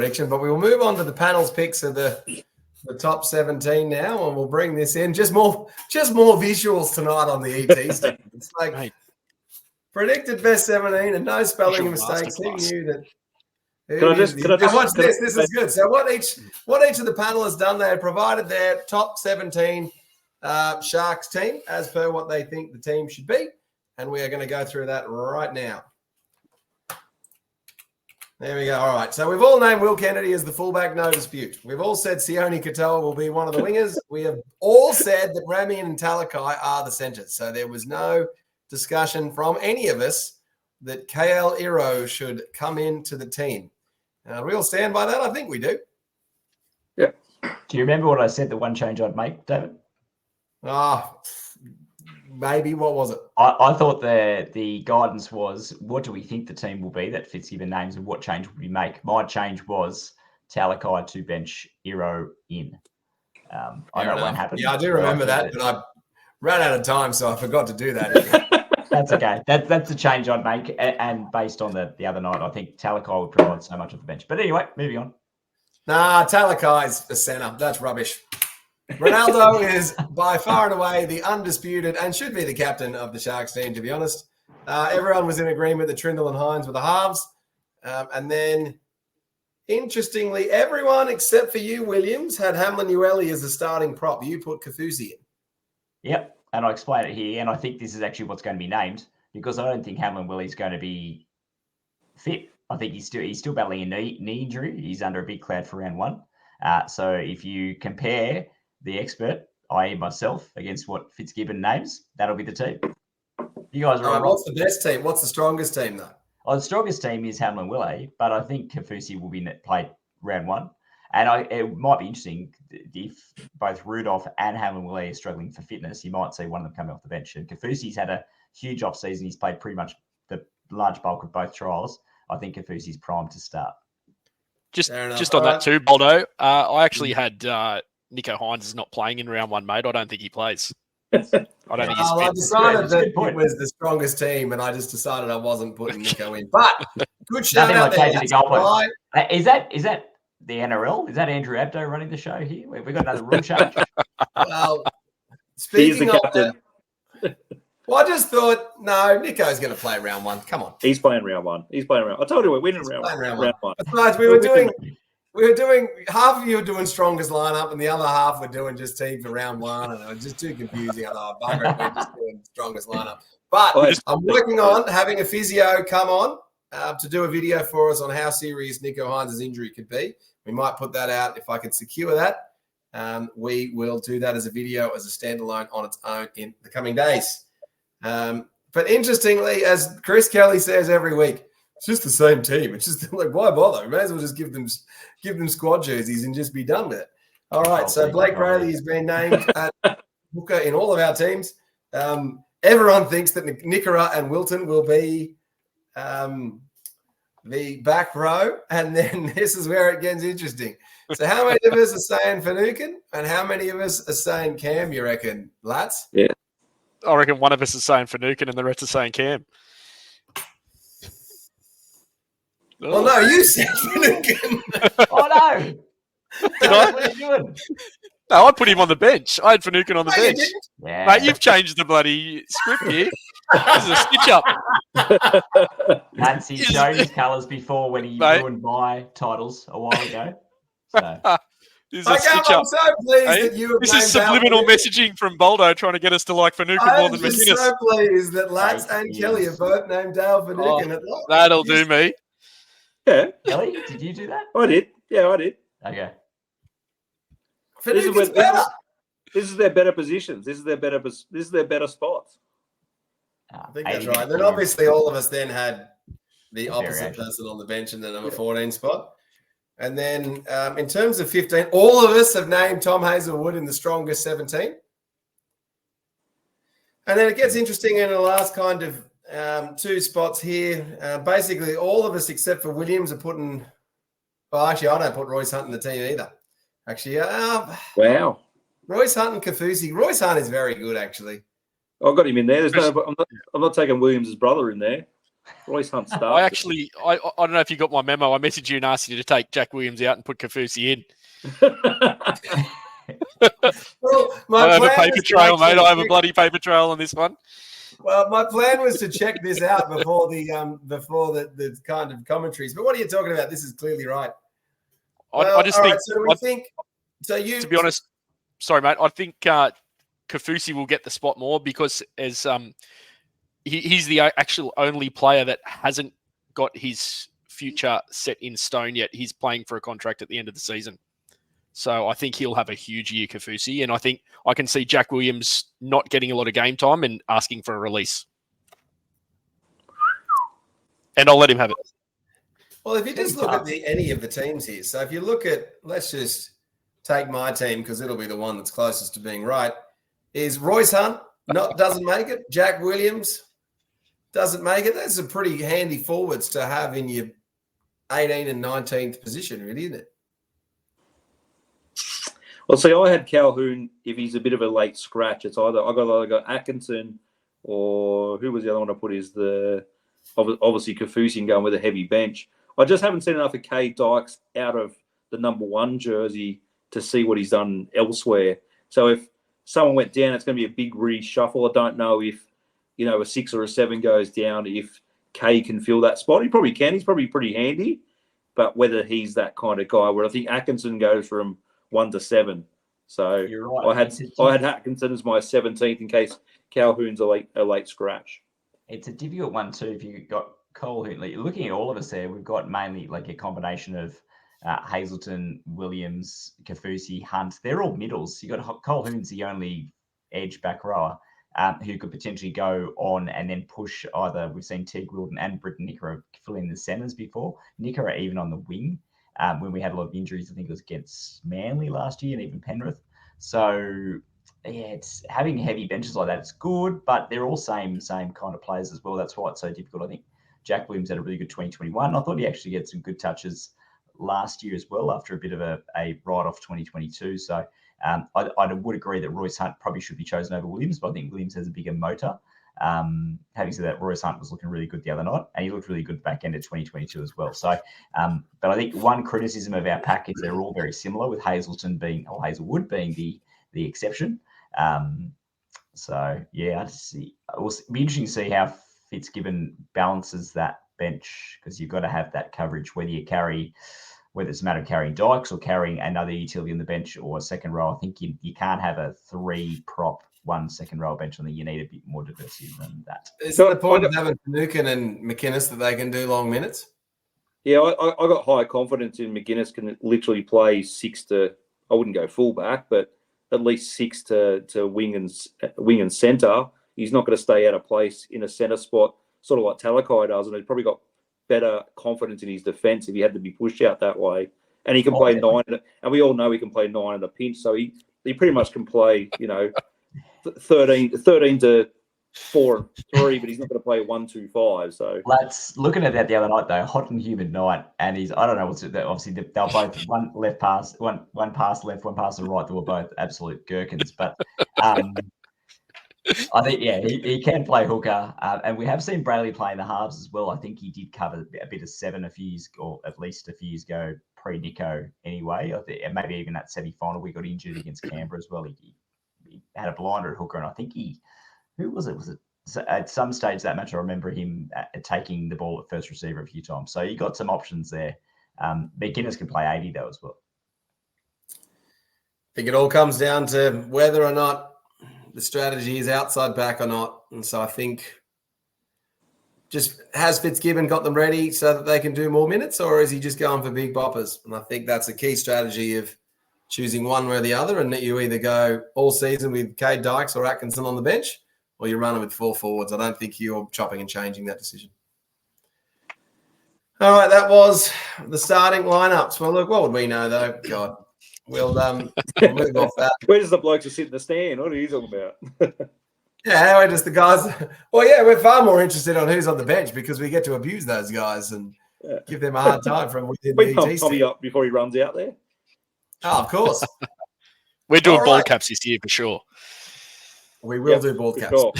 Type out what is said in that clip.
prediction, but we will move on to the panel's picks of the top 17 now, and we'll bring this in. Just more visuals tonight on the ETs. It's like predicted best 17 and no spelling mistakes. Who knew that? Watch this. This is good. So what each of the panelists done, they had provided their top 17 Sharks team as per what they think the team should be, and we are going to go through that right now. There we go. All right. So we've all named Will Kennedy as the fullback, no dispute. We've all said Sione Katoa will be one of the wingers. We have all said that Ramian and Talakai are the centres. So there was no discussion from any of us that KL Iro should come into the team. We all stand by that. I think we do. Yeah. Do you remember what I said, the one change I'd make, David? Maybe. What was it? I thought the guidance was, what do we think the team will be that Fitzgibbon names, and what change would we make? My change was Talakai to bench Iro in. I know it won't happen. Yeah, I do remember that, but I ran out of time, so I forgot to do that. That's okay. That's the change I'd make. And based on the other night, I think Talakai would provide so much of the bench. But anyway, moving on. Nah, Talakai's a centre. That's rubbish. Ronaldo is by far and away the undisputed and should be the captain of the Sharks team, to be honest. Everyone was in agreement that Trindle and Hines were the halves. And then, interestingly, everyone except for you, Williams, had Hamlin Ueli as the starting prop. You put Kaufusi in. Yep. And I'll explain it here. And I think this is actually what's going to be named, because I don't think Hamlin Willie's going to be fit. I think he's still battling a knee injury. He's under a big cloud for round one. So if you compare the expert, i.e. myself, against what Fitzgibbon names, that'll be the team. You guys are all right. What's the best team? What's the strongest team, though? Oh, the strongest team is Hamlin Willie, but I think Kaufusi will be played round one. And it might be interesting if both Rudolph and Hamlin Willie are struggling for fitness. You might see one of them coming off the bench. And Kaufusi's had a huge off-season. He's played pretty much the large bulk of both trials. I think Kaufusi's primed to start. Just on that too, Boldo, I actually had Nico Hines is not playing in round one, mate. I don't think he plays. I decided that it was the strongest team, and I just decided I wasn't putting Nico in. But good shout out there. Is that the NRL? Is that Andrew Abdo running the show here? We've got another rule change. Well, speaking of that, I just thought, no, Nico's going to play round one. Come on. He's playing round one. I told you we're winning round one. Besides, we were doing half of you were doing strongest lineup, and the other half were doing just team for round one, and it was just too confusing. I thought, bugger it, we're just doing strongest lineup. But I'm working on having a physio come on to do a video for us on how serious Nico Hines' injury could be. We might put that out if I can secure that. We will do that as a video, as a standalone on its own in the coming days. But interestingly, as Chris Kelly says every week, it's just the same team. It's just like, why bother? We may as well just give them squad jerseys and just be done with it. All right, so Blake Rayleigh has been named at hooker in all of our teams. Everyone thinks that Nickera and Wilton will be the back row, and then this is where it gets interesting. So how many of us are saying Finucane, and how many of us are saying Cam, you reckon, Lats? Yeah. I reckon one of us is saying Finucane and the rest are saying Cam. Well, no, you said Finucane. Oh, no. What are you doing? No, I put him on the bench. I had Finucane on the bench. Yeah. Mate, you've changed the bloody script here. This is a stitch-up. Nancy showed his colours before when he ruined my titles a while ago. So. This is a stitch-up. I'm so pleased that you have This is subliminal messaging from Boldo trying to get us to like Finucane more than McInnes. I'm so pleased that Lats and Kelly have both named Dale Finucane. That'll do me. Yeah. Kelly, did you do that? I did. Yeah, I did. Okay. This is their better positions. This is their better spots. I think that's right. Then obviously all of us then had the opposite person on the bench in the number 14 spot. And then in terms of 15, all of us have named Tom Hazelwood in the strongest 17. And then it gets interesting in the last kind of two spots here. Basically, all of us except for Williams are putting – well, actually, I don't put Royce Hunt in the team either. Actually, wow. Royce Hunt and Kaufusi. Royce Hunt is very good, actually. I've got him in there. I'm not taking Williams' brother in there. Royce Hunt I starts. don't know if you got my memo. I messaged you and asked you to take Jack Williams out and put Kaufusi in. Well, I have a plan paper was to trail, mate. actually I have a check- bloody paper trail on this one. Well, my plan was to check this out before the kind of commentaries. But what are you talking about? This is clearly right. Well, I just all think. right, so do we think? So you, To be honest, sorry, mate. I think Kaufusi will get the spot more because as he's the actual only player that hasn't got his future set in stone yet. He's playing for a contract at the end of the season. So I think he'll have a huge year, Kaufusi. And I think I can see Jack Williams not getting a lot of game time and asking for a release. And I'll let him have it. well, if you just look at any of the teams here, so if you look at, let's just take my team because it'll be the one that's closest to being right. Is Royce Hunt doesn't make it? Jack Williams doesn't make it. That's a pretty handy forwards to have in your 18th and 19th position, really, isn't it? Well, see, I had Calhoun. If he's a bit of a late scratch, it's either I got Atkinson or who was the other one I put is obviously Kaufusi going with a heavy bench. I just haven't seen enough of Kay Dykes out of the number 1 jersey to see what he's done elsewhere. So if someone went down, it's going to be a big reshuffle. I don't know if a 6 or a 7 goes down. If Kay can fill that spot, he probably can. He's probably pretty handy, but whether he's that kind of guy, where I think Atkinson goes from 1 to 7. So You're right. I had Atkinson as my 17th in case Calhoun's a late scratch. It's a difficult one too. If you've got Colhoun, looking at all of us there, we've got mainly like a combination of Hazleton, Williams, Kaufusi, Hunt. They're all middles. You got Colhoun's the only edge back rower who could potentially go on and then push either. We've seen Teague Wilton and Britton Nicker fill in the centres before. Nicker are even on the wing. When we had a lot of injuries, I think it was against Manly last year and even Penrith. So, yeah, it's having heavy benches like that. It's good, but they're all same kind of players as well. That's why it's so difficult. I think Jack Williams had a really good 2021. I thought he actually had some good touches last year as well after a bit of a write-off 2022. So I would agree that Royce Hunt probably should be chosen over Williams, but I think Williams has a bigger motor. Having said that, Royce Hunt was looking really good the other night, and he looked really good back end of 2022 as well. So, but I think one criticism of our pack is they're all very similar, with Hazelwood being the exception. So yeah, it will be interesting to see how Fitzgibbon balances that bench, because you've got to have that coverage, whether it's a matter of carrying Dykes or carrying another utility on the bench or a second row. I think you can't have a 3-prop 1 second row bench. I think you need a bit more diversity than that. Is that the point of having Finucane and McInnes that they can do long minutes? Yeah, I got high confidence in McInnes can literally play 6 to, I wouldn't go fullback, but at least 6 to wing and centre. He's not going to stay out of place in a centre spot, sort of like Talakai does, and he's probably got better confidence in his defence if he had to be pushed out that way. And he can play 9, and we all know he can play 9 in a pinch, so he pretty much can play, 13 to 4 and 3, but he's not going to play 1, 2, 5. So lads, looking at that the other night though, hot and humid night, and I don't know what's it. Obviously, they were both one pass left, one pass to the right. They were both absolute gherkins, but I think he can play hooker, and we have seen Brayley playing the halves as well. I think he did cover a bit of 7 a few years, or at least a few years ago, pre-Nico anyway. I think, and maybe even that semi-final we got injured against Canberra as well. He had a blinder at hooker, and I think who was it? Was it at some stage that match? I remember him taking the ball at first receiver a few times. So you got some options there. McInnes can play 80 though as well. I think it all comes down to whether or not the strategy is outside back or not. And so I think just has Fitzgibbon got them ready so that they can do more minutes, or is he just going for big boppers? And I think that's a key strategy of choosing one or the other, and that you either go all season with Cade Dykes or Atkinson on the bench, or you're running with 4 forwards. I don't think you're chopping and changing that decision. All right, that was the starting lineups. Well, look, what would we know, though? God, we'll move off that. Where does the blokes who sit in the stand? What are you talking about? Yeah, we're just the guys. Well, yeah, we're far more interested on who's on the bench because we get to abuse those guys and give them a hard time from within the We pump ET Tommy stand. up before he runs out there. Oh, of course. We're doing All ball right. caps this year for sure. We will do ball For caps. sure.